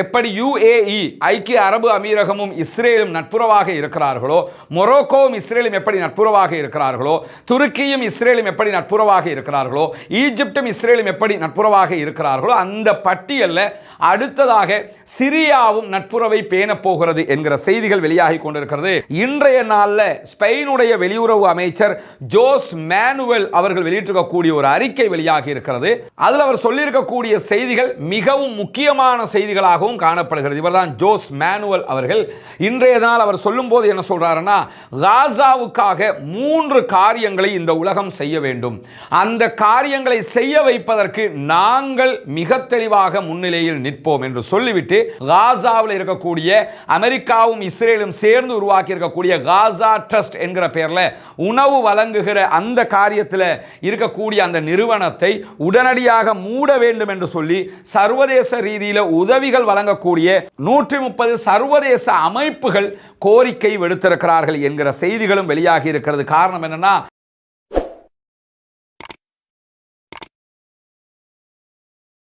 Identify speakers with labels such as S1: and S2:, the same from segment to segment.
S1: எப்படி UAE ஐக்கிய அரபு அமீரகமும் இஸ்ரேலும் நட்புறவாக இருக்கிறார்களோ, மொரோக்கோவும் இஸ்ரேலும் எப்படி நட்புறவாக இருக்கிறார்களோ, துருக்கியும் இஸ்ரேலும் எப்படி நட்புறவாக இருக்கிறார்களோ, ஈஜிப்டும் இஸ்ரேலும் எப்படி நட்புறவாக இருக்கிறார்களோ, அந்த பட்டியலில் அடுத்ததாக சிரியாவும் நட்புறவை பேணப் போகிறது என்கிற செய்திகள் வெளியாகி கொண்டிருக்கிறது. இன்றைய நாளில் ஸ்பெயினுடைய வெளியுறவு அமைச்சர் ஜோஸ் மேனுவல் அவர்கள் வெளியிட்டிருக்கக்கூடிய ஒரு அறிக்கை வெளியாகி இருக்கிறது. அதில் அவர் சொல்லியிருக்கக்கூடிய செய்திகள் மிகவும் முக்கியமான செய்திகளாகவும் காணப்படுகிறது. இவர்தான் ஜோஸ் மேனுவல் அவர்கள். இன்றைய நாள் அவர் சொல்லும் போது என்ன சொல்றாருன்னா, காசாவுக்காக 3 காரியங்களை இந்த உலகம் செய்ய வேண்டும். அந்த காரியங்களை செய்ய வைப்பதற்கு நாங்கள் மிக தெளிவாக முன்னிலையில் நிற்போம் என்று சொல்லிவிட்டு, காசாவில் இருக்கக்கூடிய அமெரிக்காவும் இஸ்ரேலும் சேர்ந்து உருவாக்கி இருக்கக்கூடிய காசா ட்ரஸ்ட் என்கிற பெயரில் உணவு வழங்குகிற அந்த காரியத்தில் இருக்கக்கூடிய அந்த நிறுவனத்தை உடனடியாக மூட வேண்டும் என்று சொல்லி சர்வதேச ரீதியில் உதவிகள் வழங்கக்கூடிய 130 சர்வதேச அமைப்புகள் கோரிக்கை விடுத்திருக்கிறார்கள் என்கிற செய்திகளும் வெளியாகி இருக்கிறது. காரணம் என்னன்னா,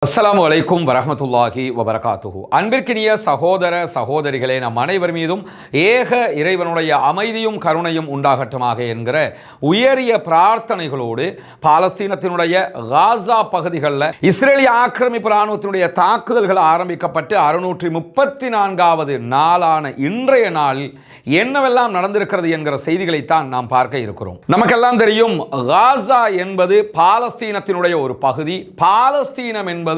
S1: அஸ்ஸலாமு அலைக்கும் வரஹ்மத்துல்லாஹி வபரகாத்துஹு. அன்பிற்கினிய சகோதர சகோதரிகளே, நம் அனைவர் மீதும் ஏக இறைவனுடைய அமைதியும் கருணையும் உண்டாகட்டுமாக என்கிற உயரிய பிரார்த்தனைகளோடு, பாலஸ்தீனத்தினுடைய காசா பகுதிகளில் இஸ்ரேலிய ஆக்கிரமிப்பு இராணுவத்தினுடைய தாக்குதல்கள் ஆரம்பிக்கப்பட்டு 634வது நாளான இன்றைய நாளில் என்னவெல்லாம் நடந்திருக்கிறது என்கிற செய்திகளைத்தான் நாம் பார்க்க இருக்கிறோம். நமக்கெல்லாம் தெரியும், காசா என்பது பாலஸ்தீனத்தினுடைய ஒரு பகுதி. பாலஸ்தீனம் என்பது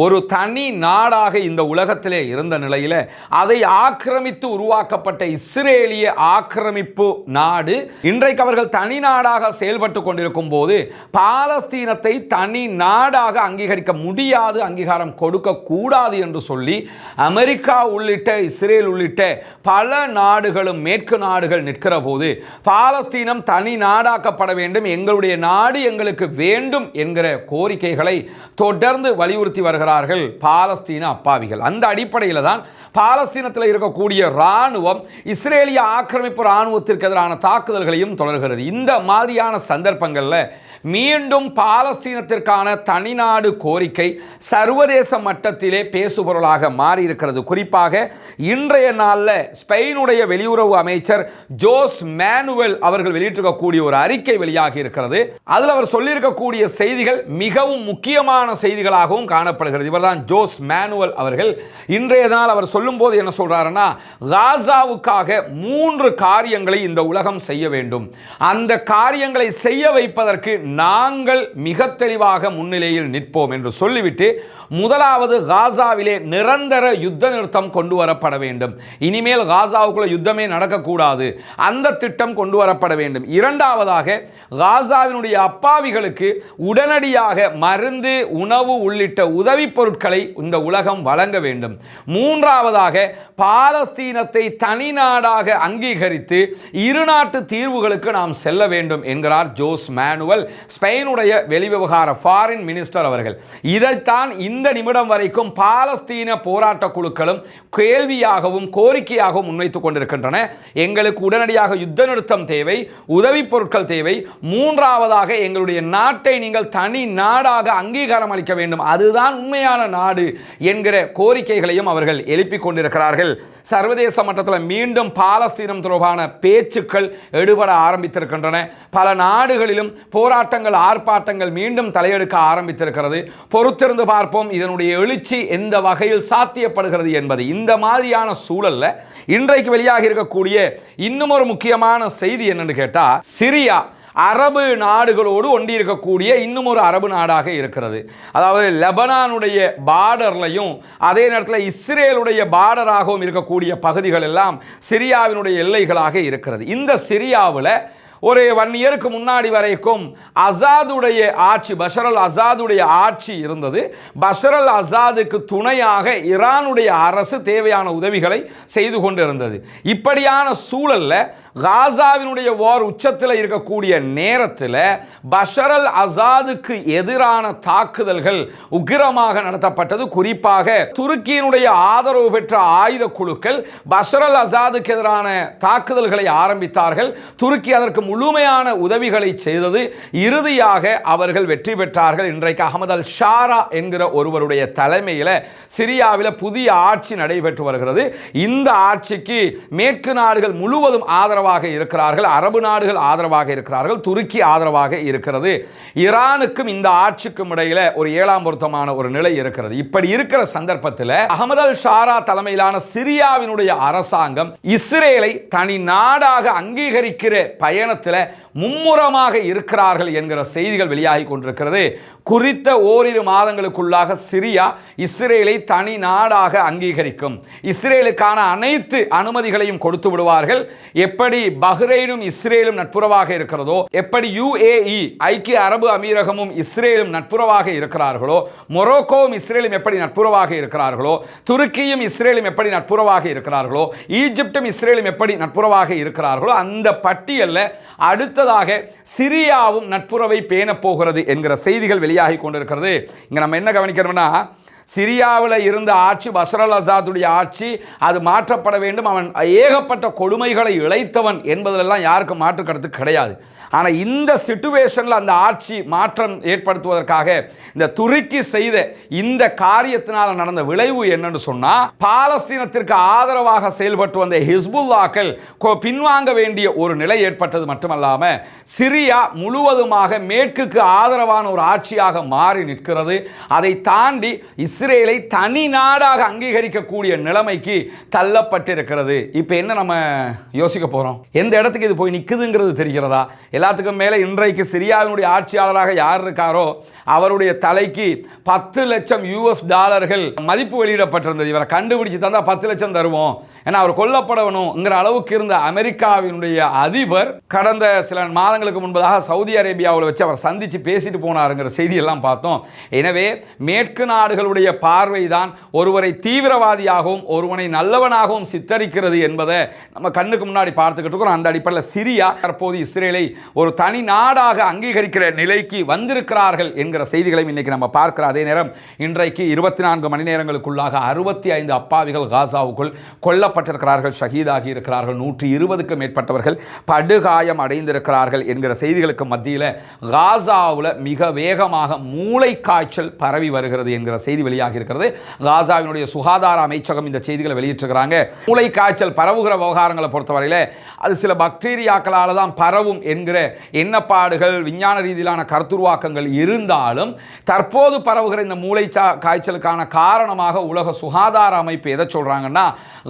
S1: ஒரு தனி நாடாக இந்த உலகத்திலே இருந்த நிலையில் அதை ஆக்கிரமித்து உருவாக்கப்பட்ட இஸ்ரேலிய ஆக்கிரமிப்பு நாடு இன்றைக்கு அவர்கள் தனி நாடாக செயல்பட்டு கொண்டிருக்கும் போது பாலஸ்தீனத்தை தனி நாடாக அங்கீகரிக்க முடியாது, அங்கீகாரம் கொடுக்க கூடாது என்று சொல்லி அமெரிக்கா உள்ளிட்ட இஸ்ரேல் உள்ளிட்ட பல நாடுகளும் மேற்கு நாடுகள் நிற்கிற போது பாலஸ்தீனம் தனி நாடாக்கப்பட வேண்டும், எங்களுடைய நாடு எங்களுக்கு வேண்டும் என்கிற கோரிக்கைகளை தொடர்ந்து வலியுறுத்தி வருகிறார்கள் பாலஸ்தீன அப்பாவிகள். அந்த அடிப்படையில் தான் பாலஸ்தீனத்தில் இருக்கக்கூடிய இராணுவம் இஸ்ரேலிய ஆக்கிரமிப்பு இராணுவத்திற்கு எதிரான தாக்குதல்களையும் தொடர்கிறது. இந்த மாதிரியான சந்தர்ப்பங்களில் மீண்டும் பாலஸ்தீனத்திற்கான தனிநாடு கோரிக்கை சர்வதேச மட்டத்திலே பேசுபொருளாக மாறியிருக்கிறது. குறிப்பாக இன்றைய நாளில் ஸ்பெயினுடைய வெளியுறவு அமைச்சர் ஜோஸ் மேனுவல் அவர்கள் வெளியிட்டிருக்கக்கூடிய ஒரு அறிக்கை வெளியாகி இருக்கிறது. அதில் அவர் சொல்லியிருக்கக்கூடிய செய்திகள் மிகவும் முக்கியமான செய்திகளாகவும் காணப்படுகிறது. இவர்தான் ஜோஸ் மேனுவல் அவர்கள். இன்றைய நாள் அவர் சொல்லும் போது என்ன சொல்றாருன்னா, காசாவுக்காக 3 காரியங்களை இந்த உலகம் செய்ய வேண்டும். அந்த காரியங்களை செய்ய வைப்பதற்கு நாங்கள் மிக தெளிவாக முன்னிலையில் நிற்போம் என்று சொல்லிவிட்டு, முதலாவது காசாவிலே நிரந்தர யுத்த நிறுத்தம் கொண்டு வரப்பட வேண்டும். இனிமேல் காசாவுக்குள்ள யுத்தமே நடக்கக்கூடாது, அந்த திட்டம் கொண்டு வரப்பட வேண்டும். இரண்டாவதாக, காசாவினுடைய அப்பாவிகளுக்கு உடனடியாக மருந்து, உணவு உள்ளிட்ட உதவி பொருட்களை இந்த உலகம் வழங்க வேண்டும். மூன்றாவதாக, பாலஸ்தீனத்தை தனி நாடாக அங்கீகரித்து இருநாட்டு தீர்வுகளுக்கு நாம் செல்ல வேண்டும் என்கிறார் ஜோஸ் மேனுவல், ஸ்பெயினுடைய வெளிவிவகார ஃபாரின் மினிஸ்டர் அவர்கள். இதைத்தான் இந்த நிமிடம் வரைக்கும் பாலஸ்தீன போராட்ட குழுக்களும் கேள்வியாகவும் கோரிக்கையாகவும் முன்வைத்துக் கொண்டிருக்கின்றன. எங்களுக்கு உடனடியாக யுத்த நிறுத்தம் தேவை, உதவி பொருட்கள் தேவை. மூன்றாவதாக, எங்களுடைய நாட்டை நீங்கள் தனி நாடாக அங்கீகாரம் அளிக்க வேண்டும், அதுதான் உண்மையான நாடு என்கிற கோரிக்கைகளையும் அவர்கள் எழுப்பிக் கொண்டிருக்கிறார்கள். சர்வதேச மட்டத்தில் மீண்டும் பாலஸ்தீனம் தொடர்பான பேச்சுக்கள் எடுபட ஆரம்பித்திருக்கின்றன. பல நாடுகளிலும் போராட்டங்கள், ஆர்ப்பாட்டங்கள் மீண்டும் தலையெடுக்க ஆரம்பித்திருக்கிறது. பொறுத்திருந்து பார்ப்போம் இதனுடைய எழுச்சி எந்த வகையில் சாத்தியப்படுகிறது என்பது. இந்த மாதிரியான சூழல்ல இன்றைக்கு வெளியாக இருக்கக்கூடிய இன்னும் ஒரு முக்கியமான செய்தி என்னன்னு கேட்டா, சிரியா அரபு நாடுகளோடு ஒண்டி இருக்கக்கூடிய இன்னும் ஒரு அரபு நாடாக இருக்கிறது. அதாவது லெபனானுடைய பார்டர்லையும் அதே நேரத்தில் இஸ்ரேலுடைய பார்டராகவும் இருக்கக்கூடிய பகுதிகள் எல்லாம் சிரியாவினுடைய எல்லைகளாக இருக்கிறது. இந்த சிரியாவில் ஒரு 1 இயருக்கு முன்னாடி வரைக்கும் அசாதுடைய ஆட்சி, பஷர் அல் அசாதுடைய ஆட்சி இருந்தது. பஷர் அல் அசாதுக்கு துணையாக ஈரானுடைய அரசு தேவையான உதவிகளை செய்து கொண்டிருந்தது. இப்படியான சூழல்ல காசாவினுடைய வார் உச்சத்தில் இருக்கக்கூடிய நேரத்தில் பஷர் அல் அசாதுக்கு எதிரான தாக்குதல்கள் உக்கிரமாக நடத்தப்பட்டது. குறிப்பாக துருக்கியினுடைய ஆதரவு பெற்ற ஆயுத குழுக்கள் பஷர் அல் அசாதுக்கு எதிரான தாக்குதல்களை ஆரம்பித்தார்கள். துருக்கி அதற்கு முழுமையான உதவிகளை செய்தது. இறுதியாக அவர்கள் வெற்றி பெற்றார்கள். இன்றைக்கு அகமது அல் ஷாரா என்கிற ஒருவருடைய தலைமையில் சிரியாவில் புதிய ஆட்சி நடைபெற்று வருகிறது. இந்த ஆட்சிக்கு மேற்கு நாடுகள் முழுவதும் ஆதரவாக இருக்கிறார்கள், அரபு நாடுகள் ஆதரவாக இருக்கிறார்கள், துருக்கி ஆதரவாக இருக்கிறது. ஈரானுக்கும் இந்த ஆட்சிக்கும் இடையில ஒரு ஏழாம் பொருத்தமான ஒரு நிலை இருக்கிறது. இப்படி இருக்கிற சந்தர்ப்பத்தில் அகமது அல் ஷாரா தலைமையிலான சிரியாவினுடைய அரசாங்கம் இஸ்ரேலை தனி நாடாக அங்கீகரிக்கிற பயணத்தில் மும்முரமாக இருக்கிறார்கள் என்கிற செய்திகள் வெளியாகி கொண்டிருக்கிறது. குறித்த ஓரிரு மாதங்களுக்குள்ளாக சிரியா இஸ்ரேலை தனி நாடாக அங்கீகரிக்கும், இஸ்ரேலுக்கான அனைத்து அனுமதிகளையும் கொடுத்து விடுவார்கள். எப்படி பஹ்ரைனும் இஸ்ரேலும் நட்புறவாக இருக்கிறதோ, எப்படி UAE ஐக்கிய அரபு அமீரகமும் இஸ்ரேலும் நட்புறவாக இருக்கிறார்களோ, மொரோக்கோவும் இஸ்ரேலும் எப்படி நட்புறவாக இருக்கிறார்களோ, துருக்கியும் இஸ்ரேலும் எப்படி நட்புறவாக இருக்கிறார்களோ, ஈஜிப்டும் இஸ்ரேலும் எப்படி நட்புறவாக இருக்கிறார்களோ, அந்த பட்டியலில் அடுத்ததாக சிரியாவும் நட்புறவை பேணப் போகிறது என்கிற செய்திகள் வெளியாகி கொண்டிருக்கிறது. இங்க நம்ம என்ன கவனிக்கிறோம்னா, சிரியாவில் இருந்த ஆட்சி பஷர் அல் அசாதுடைய ஆட்சி, அது மாற்றப்பட வேண்டும். அவன் ஏகப்பட்ட கொடுமைகளை இழைத்தவன் என்பதெல்லாம் யாருக்கும் மாற்று கருத்து கிடையாது. ஆனால் இந்த சிச்சுவேஷனில் அந்த ஆட்சி மாற்றம் ஏற்படுத்துவதற்காக இந்த துருக்கி செய்த இந்த காரியத்தினால் நடந்த விளைவு என்னன்னு சொன்னால், பாலஸ்தீனத்திற்கு ஆதரவாக செயல்பட்டு வந்த ஹிஸ்புல்லாக்கள் பின்வாங்க வேண்டிய ஒரு நிலை ஏற்பட்டது மட்டுமல்லாமல் சிரியா முழுவதுமாக மேற்குக்கு ஆதரவான ஒரு ஆட்சியாக மாறி நிற்கிறது. அதை தாண்டி இஸ்ரேலை தனி நாடாக அங்கீகரிக்கக்கூடிய நிலைமைக்கு தள்ளப்பட்டிருக்கிறது. இப்போ என்ன நம்ம யோசிக்க போகிறோம்? எந்த இடத்துக்கு இது போய் நிற்குதுங்கிறது தெரிகிறதா? எல்லாத்துக்கும் மேலே இன்றைக்கு சிரியாவினுடைய ஆட்சியாளராக யார் இருக்காரோ அவருடைய தலைக்கு 10 லட்சம் US$ மதிப்பு வெளியிடப்பட்டிருந்தது. இவரை கண்டுபிடிச்சு தந்தா 10 லட்சம் தருவோம், ஏன்னா அவர் கொல்லப்படணுங்கிற அளவுக்கு இருந்த அமெரிக்காவினுடைய அதிபர் கடந்த சில மாதங்களுக்கு முன்பதாக சவுதி அரேபியாவில் வச்சு அவர் சந்தித்து பேசிட்டு போனாருங்கிற செய்தியெல்லாம் பார்த்தோம். எனவே மேற்கு நாடுகளுடைய பார்வைதான் ஒருவரை தீவிரவாதியாகவும் ஒருவனை நல்லவனாகவும் சித்தரிக்கிறது என்பதை நம்ம கண்ணுக்கு முன்னாடி பார்த்துக்கிட்டு இருக்கிறோம். அந்த அடிப்படையில் சிரியா தற்போது இஸ்ரேலை ஒரு தனி நாடாக அங்கீகரிக்கிற நிலைக்கு வந்திருக்கிறார்கள் என்கிற செய்திகளையும் இன்னைக்கு நம்ம பார்க்கிற அதே நேரம் இன்றைக்கு 24 மணி நேரங்களுக்குள்ளாக 65 அப்பாவிகள் காசாவுக்குள் கொல்லப்பட்டிருக்கிறார்கள், ஷஹீதாகி இருக்கிறார்கள். 120க்கும் மேற்பட்டவர்கள் படுகாயம் அடைந்திருக்கிறார்கள் என்கிற செய்திகளுக்கு மத்தியில் காசாவில் மிக வேகமாக மூளை காய்ச்சல் பரவி வருகிறது என்கிற செய்தி வெளியாகி இருக்கிறது. காசாவினுடைய சுகாதார அமைச்சகம் இந்த செய்திகளை வெளியிட்டிருக்கிறாங்க. மூளை காய்ச்சல் பரவுகிற விவகாரங்களை பொறுத்தவரையில் அது சில பாக்டீரியாக்களால் தான் பரவும் என்கிற எண்ணப்பாடுகள், விஞ்ஞான ரீதியிலான கருத்துருவாக்கங்கள் இருந்தாலும் தற்போது பரவுகிற இந்த மூளை காய்ச்சலுக்கான காரணமாக உலக சுகாதார அமைப்பு எதை சொல்றாங்கன்னா,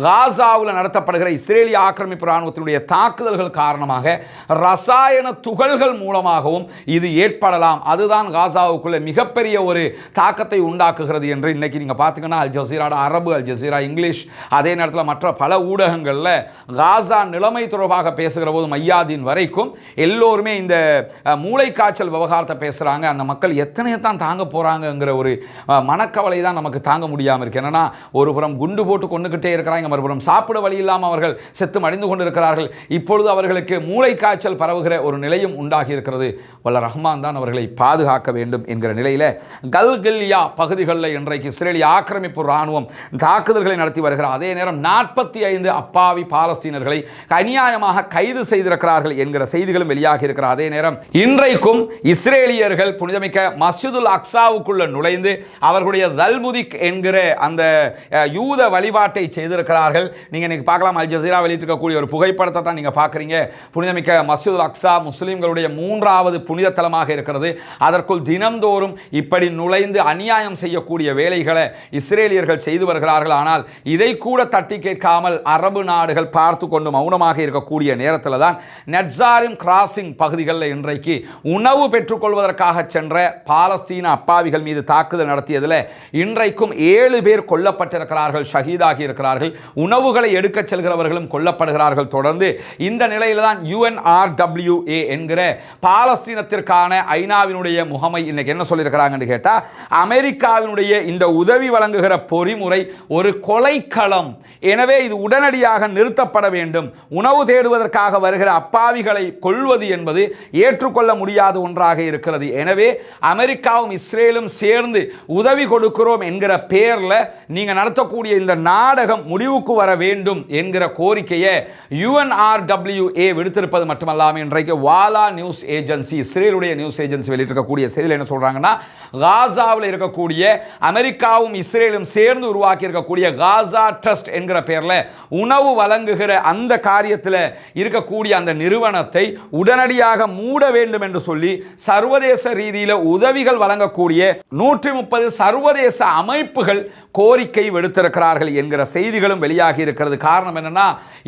S1: காசாவில் நடத்தப்படுகிற இஸ்ரேலிய ஆக்கிரமிப்பு இராணுவத்தினுடைய தாக்குதல்கள் காரணமாக ரசாயன துகள்கள் மூலமாகவும் இது ஏற்படலாம், அதுதான் காசாவுக்குள்ள மிகப்பெரிய ஒரு தாக்கத்தை உண்டாக்குகிறது என்று இன்னைக்கு நீங்க பார்த்தீங்கன்னா அல் ஜசீரா அரபு, அல் ஜசீரா இங்கிலீஷ், அதே நேரத்தில் மற்ற பல ஊடகங்களில் காசா நிலைமை தொடர்பாக பேசுகிற போது மையாதீன் வரைக்கும் எல்லோருமே இந்த மூளைக்காய்ச்சல் விவகாரத்தை பேசுகிறாங்க. அந்த மக்கள் எத்தனையத்தான் தாங்க போகிறாங்கங்கிற ஒரு மனக்கவலை தான் நமக்கு தாங்க முடியாமல் இருக்கு. என்னன்னா, ஒரு புறம் குண்டு போட்டு கொண்டுகிட்டே இருக்கிறாங்க, மறுபுறம் சாப்பிட வழி இல்லாமல் அவர்கள் செத்து மடிந்து கொண்டிருக்கிறார்கள். இப்பொழுது அவர்களுக்கு மூளைக்காய்ச்சல் பரவுகிற ஒரு நிலையும் உண்டாகி இருக்கிறது. வல்ல ரஹ்மான் தான் அவர்களை பாதுகாக்க வேண்டும் என்கிற நிலையில் கல்கில்யா பகுதிகளில் இன்றைக்கு இஸ்ரேலிய ஆக்கிரமிப்பு இராணுவம் தாக்குதல்களை நடத்தி வருகிறார். அதே நேரம் 45 அப்பாவி பாலஸ்தீனர்களை அநியாயமாக கைது செய்திருக்கிறார்கள் என்கிற செய்திகளும் வெளியாகி இருக்கிற அதே நேரம் இன்றைக்கும் இஸ்ரேலியர்கள் புனிதமிக்க மஸ்ஜிதுல் அக்ஸாவுக்குள்ள நுழைந்து அவர்களுடைய தல்முதிக் என்கிற அந்த யூத வழிபாட்டை செய்திருக்கிறார்கள். நீங்க இன்னைக்கு பார்க்கலாம், அல் ஜசீரா வெளியிட்டிருக்கக்கூடிய ஒரு புகைப்படத்தை தான் நீங்க பார்க்குறீங்க. புனிதமிக்க மஸ்ஜிதுல் அக்ஸா முஸ்லிம்களுடைய 3வது புனித தலமாக இருக்கிறது. அதற்குள் தினம்தோறும் இப்படி நுழைந்து அநியாயம் செய்யக்கூடிய வேலைகளை இஸ்ரேலியர்கள் செய்து வருகிறார்கள். ஆனால் இதை கூட தட்டி கேட்காமல் அரபு நாடுகள் பார்த்து கொண்டு மௌனமாக இருக்கக்கூடிய நேரத்தில் தான் நட்சாரிம் கிராசிங் பகுதிகளில் இன்றைக்கு உணவு பெற்றுக்கொள்வதற்காக சென்ற பாலஸ்தீன அப்பாவிகள் மீது தாக்குதல் நடத்தியதில் இன்றைக்கும் 7 பேர் கொல்லப்பட்டிருக்கிறார்கள், ஷஹீதாகி இருக்கிறார்கள். உணவுகளை எடுக்கச் செல்கிறவர்களும் கொல்லப்படுகிறார்கள். தொடர்ந்து இந்த நிலையில் தான் UNRWA என்கிற பாலஸ்தீனத்திற்கான ஐநாவினுடைய முகமை இன்னைக்கு என்ன சொல்லியிருக்கிறாங்கன்னு கேட்டால், அமெரிக்காவினுடைய இந்த உதவி வழங்குகிற பொறிமுறை ஒரு கொலைக்களம். எனவே இது உடனடியாக நிறுத்தப்பட வேண்டும். உணவு தேடுவதற்காக வருகிற அப்பாவிகளை கொல்வது என்பது ஏற்றுக்கொள்ள முடியாத ஒன்றாக இருக்கிறது. எனவே அமெரிக்காவும் இஸ்ரேலும் சேர்ந்து உதவி கொடுக்கிறோம் என்கிற பெயரில் நீங்க நடத்தக்கூடிய இந்த நாடகம் முடிவுக்கு வர வேண்டும் என்கிற கோரிக்கையை UNRWA விடுத்திருப்பது மட்டுமல்லாமல் இன்றைக்கு வாலா நியூஸ் ஏஜென்சி, இஸ்ரேலுடைய நியூஸ் ஏஜென்சி வெளியிட்டிருக்கக்கூடிய செய்தியில் என்ன சொல்றாங்கன்னா, காசாவில் இருக்கக்கூடிய அமெரிக்காவும் இஸ்ரேலும் சேர்ந்து உருவாக்கி இருக்கக்கூடிய காசா ட்ரஸ்ட் என்கிற பெயரில் உணவு வழங்குகிற அந்த காரியத்தில் இருக்கக்கூடிய அந்த நிறுவனத்தை உடனடியாக மூட வேண்டும் என்று சொல்லி சர்வதேச ரீதியில் உதவிகள் வழங்கக்கூடிய 130 சர்வதேச அமைப்புகள் கோரிக்கை விடுத்திருக்கிறார்கள் என்கிற செய்திகளும் வெளியாகி இருக்கிறது. காரணம் என்னன்னா,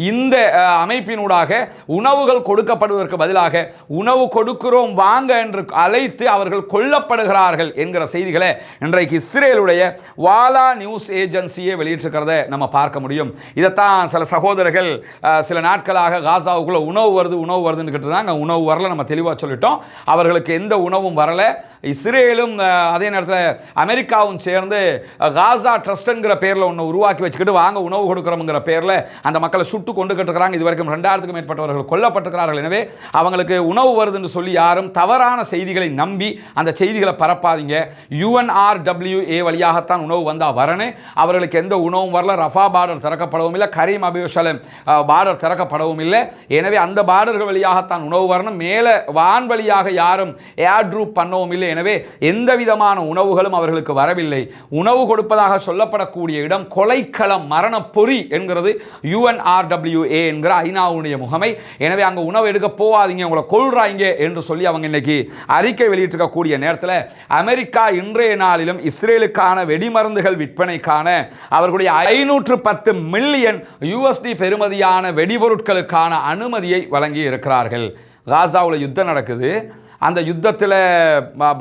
S1: இந்த அமைப்பினூடாக உணவுகள் கொடுக்கப்படுவதற்கு பதிலாக உணவு கொடுக்கிறோம் வாங்க என்று அழைத்து அவர்கள் கொல்லப்படுகிறார்கள் என்கிற செய்திகளை இன்றைக்கு இஸ்ரேலுடைய வாலா நியூஸ் ஏஜென்சியை வெளியிட்டிருக்கிறத நம்ம பார்க்க முடியும். இதைத்தான் சில சகோதரர்கள் சில நாட்களாக காசாவுக்குள்ள உணவு வருதுன்னு கேட்டுருந்தாங்க. உணவு வரல, நம்ம தெளிவாக சொல்லிட்டோம். அவர்களுக்கு எந்த உணவும் வரல. இஸ்ரேலும் அதே நேரத்தில் அமெரிக்காவும் சேர்ந்து காசா ட்ரஸ்ட்ங்கிற பேரில் ஒன்று உருவாக்கி வச்சுக்கிட்டு வாங்க உணவு கொடுக்குறோங்கிற பேரில் அந்த மக்களை சுட்டு கொண்டு கட்டுக்கிறாங்க. இதுவரைக்கும் 2000க்கும் மேற்பட்டவர்கள் கொல்லப்பட்டிருக்கிறார்கள். எனவே அவங்களுக்கு உணவு வருதுன்னு சொல்லி யாரும் தவறான செய்திகளை நம்பி அந்த செய்திகளை பரப்பாதீங்க. UNRWA வழியாகத்தான் உணவு வந்தால் வரணும். அவர்களுக்கு எந்த உணவும் வரல. ரஃபா பார்டர் திறக்கப்படவும் இல்லை, கரீம் அபிஷலம் பார்டர் திறக்கப்படவும் இல்லை. எனவே அந்த பார்டர்கள் வழியாகத்தான் உணவு வரணும். மேலே வான்வழியாக யாரும் ஏர்ட்ரூப் பண்ணவும் இல்லை. எனவே எந்த விதமான உணவுகளும் அவர்களுக்கு வரவில்லை. உணவு கொடுப்பதாக சொல்லப்படக்கூடிய இடம் கொலைக்களம், மரண பொறி என்கிறது UNRWA என்கிற ஐநாவுடைய முகமை. எனவே அங்கே உணவு எடுக்க போவாதீங்க, உங்களை கொல்றாங்க என்று சொல்லி அவங்க இன்னைக்கு அறிக்கை வெளியிட்டிருக்கக்கூடிய நேரத்தில் அமெரிக்கா இன்றைய நாளிலும் இஸ்ரேலுக்கான வெடிமருந்துகள் விற்பனைக்கான அவர்களுடைய 510 மில்லியன் USD பெறுமதியான வெடிபொருட்களுக்கான அனுமதியை வழங்கி இருக்கிறார்கள். காசாவில் யுத்தம் நடக்குது. அந்த யுத்தத்தில்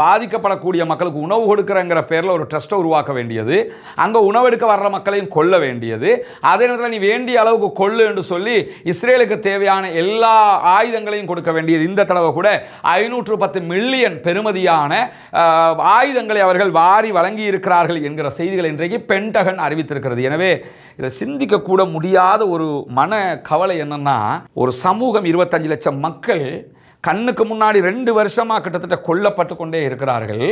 S1: பாதிக்கப்படக்கூடிய மக்களுக்கு உணவு கொடுக்குறங்கிற பேரில் ஒரு ட்ரஸ்ட்டை உருவாக்க வேண்டியது, அங்கே உணவெடுக்க வர்ற மக்களையும் கொல்ல வேண்டியது, அதே நேரத்தில் நீ வேண்டிய அளவுக்கு கொள்ளு என்று சொல்லி இஸ்ரேலுக்கு தேவையான எல்லா ஆயுதங்களையும் கொடுக்க வேண்டியது. இந்த தடவை கூட 510 மில்லியன் பெறுமதியான ஆயுதங்களை அவர்கள் வாரி வழங்கி இருக்கிறார்கள் என்கிற செய்திகள் இன்றைக்கு பென்டகன் அறிவித்திருக்கிறது. எனவே இதை சிந்திக்கக்கூட முடியாத ஒரு மன கவலை என்னன்னா, ஒரு சமூகம் 25 லட்சம் மக்கள் கண்ணுக்கு முன்னாடி 2 வருஷமாக கிட்டத்தட்ட கொல்லப்பட்டு கொண்டே இருக்கிறார்கள்.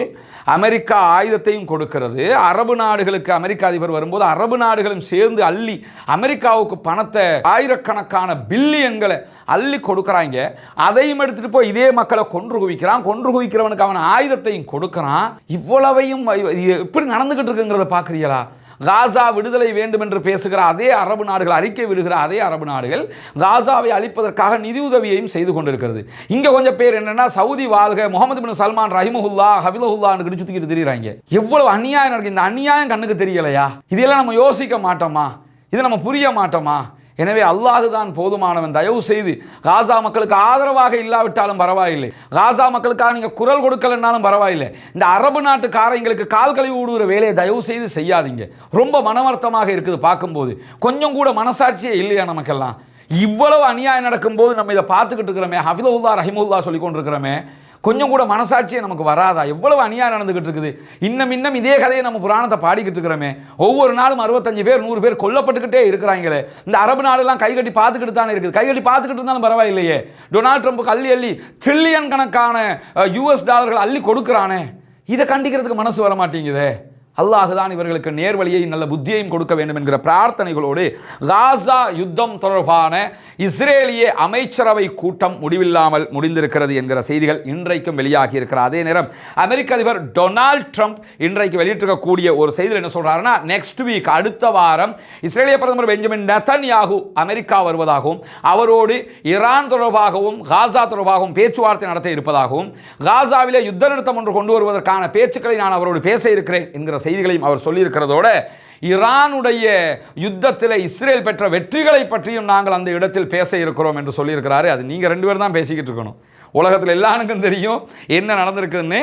S1: அமெரிக்கா ஆயுதத்தையும் கொடுக்கிறது. அரபு நாடுகளுக்கு அமெரிக்க அதிபர் வரும்போது அரபு நாடுகளும் சேர்ந்து அள்ளி அமெரிக்காவுக்கு பணத்தை ஆயிரக்கணக்கான பில்லியன்களை அள்ளி கொடுக்குறாங்க. அதையும் எடுத்துட்டு போய் இதே மக்களை கொன்று குவிக்கிறான். கொன்று குவிக்கிறவனுக்கு அவன் ஆயுதத்தையும் கொடுக்குறான். இவ்வளவையும் எப்படி நடந்துகிட்டு இருக்குங்கிறத பார்க்குறீங்களா? காசா விடுதலை வேண்டும் என்று பேசுகிற அதே அரபு நாடுகள், அறிக்கை விடுகிற அதே அரபு நாடுகள் காசாவை அழிப்பதற்காக நிதி உதவியையும் செய்து கொண்டிருக்கிறது. இங்க கொஞ்சம் பேர் என்னன்னா, சவுதி வாழ்க, முகமது பின் சல்மான் ரஹிமஹுல்லா ஹபிலஹுல்லான்னு சுத்திக்கிட்டு தெரியுறாங்க. எவ்வளவு அநியாயம் நடக்குது. இந்த அநியாயம் கண்ணுக்கு தெரியலையா? இதெல்லாம் நம்ம யோசிக்க மாட்டோமா? இதை நம்ம புரிய மாட்டோமா? எனவே அல்லாஹ் தான் போதுமானவன். தயவு செய்து காசா மக்களுக்கு ஆதரவாக இல்லாவிட்டாலும் பரவாயில்லை, காசா மக்களுக்காக நீங்கள் குரல் கொடுக்கலன்னாலும் பரவாயில்லை, இந்த அரபு நாட்டுக்காரங்களுக்கு கால் கழுவி விடுகிற வேலையை தயவு செய்து செய்யாதீங்க. ரொம்ப மனவர்த்தமாக இருக்குது பார்க்கும்போது. கொஞ்சம் கூட மனசாட்சியே இல்லையா நமக்கெல்லாம்? இவ்வளவு அநியாயம் நடக்கும்போது நம்ம இதை பார்த்துக்கிட்டு இருக்கிறோமே, ஹஃபிதுல்லா ரஹிமுல்லா சொல்லி கொண்டிருக்கிறோமே, கொஞ்சம் கூட மனசாட்சியே நமக்கு வராதா? எவ்வளவு அநியாயம் நடந்துகிட்டு இருக்குது. இன்னும் இதே கதையை நம்ம புராணத்தை பாடிக்கிட்டு இருக்கிறோமே. ஒவ்வொரு நாளும் 65 பேர் 100 பேர் கொல்லப்பட்டுக்கிட்டே இருக்கிறாங்களே. இந்த அரபு நாடுலாம் கைகட்டி பார்த்துக்கிட்டு தானே இருக்குது. கைகட்டி பார்த்துக்கிட்டு இருந்தாலும் பரவாயில்லையே. டொனால்ட் ட்ரம்ப் அள்ளி ட்ரில்லியன் கணக்கான US டாலர்கள் அள்ளி கொடுக்குறானே. இதை கண்டிக்கிறதுக்கு மனசு வர மாட்டேங்குதே. அல்லாஹ் தான் இவர்களுக்கு நேர்வழியை நல்ல புத்தியையும் கொடுக்க வேண்டும் என்கிற பிரார்த்தனைகளோடு காசா யுத்தம் தொடர்பான இஸ்ரேலிய அமைச்சரவை கூட்டம் முடிவில்லாமல் முடிந்திருக்கிறது என்கிற செய்திகள் இன்றைக்கும் வெளியாகி இருக்கிற அதே நேரம் அமெரிக்க அதிபர் டொனால்ட் ட்ரம்ப் இன்றைக்கு வெளியிட்டிருக்கக்கூடிய ஒரு செய்தியில் என்ன சொல்றாருன்னா, நெக்ஸ்ட் வீக், அடுத்த வாரம் இஸ்ரேலிய பிரதமர் பெஞ்சமின் நெதன்யாகு அமெரிக்கா வருவதாகவும் அவரோடு ஈரான் தொடர்பாகவும் காசா தொடர்பாகவும் பேச்சுவார்த்தை நடத்த இருப்பதாகவும் காசாவிலே யுத்த நிறுத்தம் ஒன்று கொண்டு வருவதற்கான பேச்சுக்களை நான் அவரோடு பேச இருக்கிறேன் என்கிற செய்திகளையும் அவர் சொல்லியிருக்கிறதோட ஈரானுடைய யுத்தத்தில் இஸ்ரேல் பெற்ற வெற்றிகளை பற்றியும் நாங்கள் அந்த இடத்தில் பேச இருக்கிறோம் என்று சொல்லியிருக்கிறாரு. அது நீங்கள் 2 பேரும் தான் பேசிக்கிட்டு இருக்கணும். உலகத்தில் எல்லாருக்கும் தெரியும் என்ன நடந்திருக்குன்னு.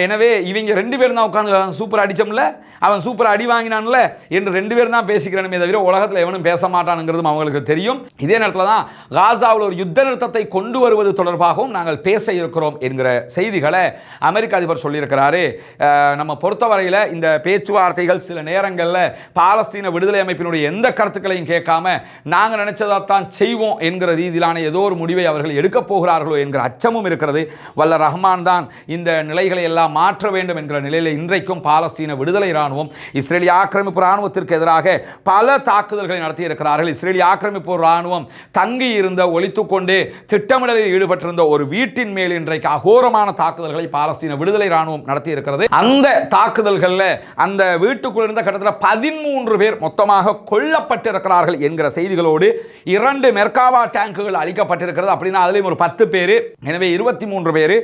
S1: எனவே இவங்க 2 பேரும் தான் உட்காந்து சூப்பர் அடிச்சோம்ல, அவன் சூப்பர் அடி வாங்கினான்ல என்று 2 பேரும் தான் பேசிக்கிறனமே தவிர உலகத்தில் எவனும் பேச மாட்டானுங்கிறதும் அவங்களுக்கு தெரியும். இதே நேரத்தில் தான் காசாவில் ஒரு யுத்த நிறுத்தத்தை கொண்டு வருவது தொடர்பாகவும் நாங்கள் பேச இருக்கிறோம் என்கிற செய்திகளை அமெரிக்க அதிபர் சொல்லியிருக்கிறாரு. நம்ம பொறுத்தவரையில் இந்த பேச்சுவார்த்தைகள் சில நேரங்களில் பாலஸ்தீன விடுதலை அமைப்பினுடைய எந்த கருத்துக்களையும் கேட்காம நாங்கள் நினைச்சதான் செய்வோம் என்கிற ரீதியிலான ஏதோ ஒரு முடிவை அவர்கள் எடுக்கப் போகிறார்களோ என்கிற அச்சமும் இருக்கிறது. வல்ல ரஹ்மான் தான் இந்த நிலைகளை எல்லாம் மாற்ற வேண்டும் என்கிற நிலையில் இன்றைக்கும் பாலஸ்தீன விடுதலை இராணுவம் இஸ்ரேலிய ஆக்கிரமிப்பு இராணுவத்திற்கு எதிராக பல தாக்குதல்களை நடத்தி இருக்கிறார்கள். இஸ்ரேலிய ஆக்கிரமிப்பு இராணுவம் தங்கி இருந்த ஒழித்துக் கொண்டு திட்டமிடலில் ஈடுபட்டிருந்த ஒரு வீட்டின் மேல் இன்றைக்கு அகோரமான தாக்குதல்களை பாலஸ்தீன விடுதலை இராணுவம் நடத்தி இருக்கிறது. அந்த தாக்குதல்களில் அந்த வீட்டுக்குள் இருந்த கிட்டத்தட்ட 13 பேர் மொத்தமாக கொல்லப்பட்டிருக்கிறார்கள் என்கிற செய்திகளோடு 2 மெர்காவா டேங்குகள் அளிக்கப்பட்டிருக்கிறது. அப்படின்னா அதுலேயும் ஒரு 10 பேர், எனவே 23 பேர்.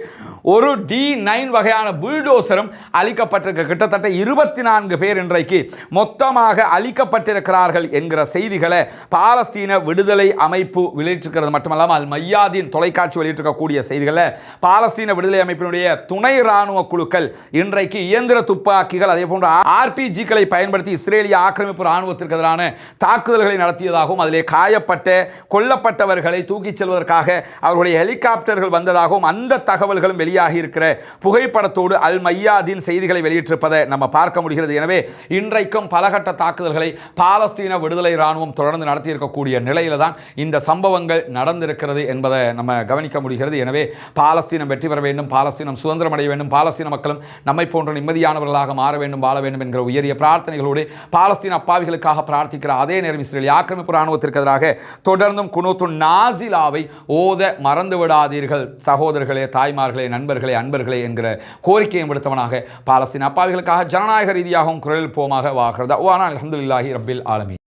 S1: ஒரு D9 வகையான புல்டோசரும் அளிக்கப்பட்டிருக்க கிட்டத்தட்ட 24 பேர் இன்றைக்கு மொத்தமாக அளிக்கப்பட்டிருக்கிறார்கள் என்கிற செய்திகளை பாலஸ்தீன விடுதலை அமைப்பு வெளியிட்டிருக்கிறது. மட்டுமல்லாமல் அல் மையாதீன் தொலைக்காட்சி வெளியிட்டிருக்கக்கூடிய செய்திகளை பாலஸ்தீன விடுதலை அமைப்பினுடைய துணை இராணுவ குழுக்கள் இன்றைக்கு இயந்திர துப்பாக்கிகள் அதே போன்ற RPGக்களை பயன்படுத்தி இஸ்ரேலிய ஆக்கிரமிப்பு இராணுவத்திற்கு எதிரான தாக்குதல்களை நடத்தியதாகவும் அதிலே காயப்பட்ட கொல்லப்பட்டவர்களை தூக்கிச் செல்வதற்காக அவருடைய ஹெலிகாப்டர்கள் வந்ததாகவும் அந்த தகவல்களும் வெளியாகி இருக்கிற புகைப்படத்தோடு அல் மையாதீன் செய்திகளை வெளியிட்டிருப்பதை நம்ம பார்க்க முடிகிறது. எனவே இன்றைக்கும் பலகட்ட தாக்குதல்களை பாலஸ்தீன விடுதலை இராணுவம் தொடர்ந்து நடத்தியிருக்கக்கூடிய நிலையில தான் இந்த சம்பவங்கள் நடந்திருக்கிறது என்பதை நம்ம கவனிக்க முடிகிறது. எனவே பாலஸ்தீனம் வெற்றி பெற வேண்டும், பாலஸ்தீனம் சுதந்திரம் அடைய வேண்டும், பாலஸ்தீன மக்களும் நம்மை போன்ற நிம்மதியானவர்களாக மாற வேண்டும், வாழ வேண்டும் என்கிற உயரிய பிரார்த்தனைகளோடு பாலஸ்தீன அப்பாவிகளுக்காக பிரார்த்திக்கிற அதே நேரம் இஸ்ரேலிய ஆக்கிரமிப்பு இராணுவத்திற்கு எதிராக தொடர்ந்தும் குனூத்து நாசிலாவை ஓத மறந்து விடாதீர்கள் சகோதரர்களே, தாய்மார்களே, நண்பர்களே, அன்பர்களே என்கிற கோரிக்கையை விடுத்தவனாக பாலஸ்தீன அப்பாவிகளுக்காக ஜனநாயக ரீதியாகவும் குரல் போமாக வாகிறது. அல்ஹம்துலில்லாஹி ரப்பில் ஆலமீன்.